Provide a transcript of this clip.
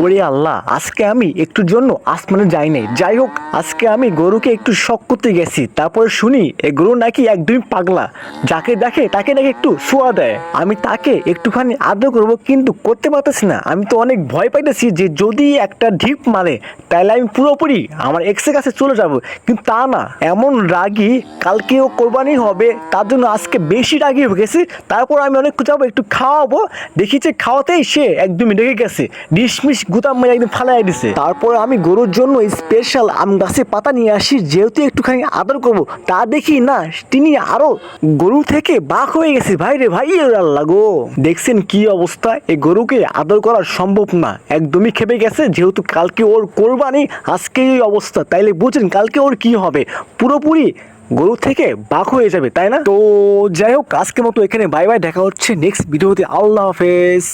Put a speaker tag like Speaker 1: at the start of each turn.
Speaker 1: ওরে আল্লাহ, আজকে আমি একটুর জন্য আসমানে যাই নাই। যাই হোক, আজকে আমি গরুকে একটু শক করতে গেছি, তারপরে শুনি এই গরু নাকি একদমই পাগলা, যাকে দেখে তাকে নাকি একটু শোয়া দেয়। আমি তাকে একটুখানি আদর করব, কিন্তু করতে পারতেছি না। আমি তো অনেক ভয় পাইতেছি যে যদি একটা ঢিপ মারে তাহলে আমি পুরোপুরি আমার এক্সের কাছে চলে যাব। কিন্তু তা না, এমন রাগী, কালকেও কোরবানি হবে তার জন্য আজকে বেশি রাগী হয়ে গেছি। তারপর আমি অনেক যাবো একটু খাওয়াবো, দেখি যে খাওয়াতেই সে একদমই রেগে গেছে, ডিসমিস গুতাম মেরে একদম ফালাই দিছে। তারপর আমি গরুর জন্য স্পেশাল আম গাছে পাতা নিয়ে আসি, যেহেতু একটুখানি আদর করব। তা দেখি না, তিনি আরো গরু থেকে বাঘ হয়ে গেছে। ভাই রে ভাই, আল্লাহ গো, দেখছেন কি অবস্থা। এই গরুকে আদর করা সম্ভব না, একদমই খেপে গেছে। যেহেতু কালকে ওর কোরবানি, আজকে এই অবস্থা, তাইলে বুঝেন কালকে ওর কি হবে। পুরোপুরি গরু থেকে বাঘ হয়ে যাবে, তাই না? তো যাই হোক, আজকের মতো এখানে বাই বাই, দেখা হচ্ছে নেক্সট ভিডিওতে। আল্লাহ হাফেজ।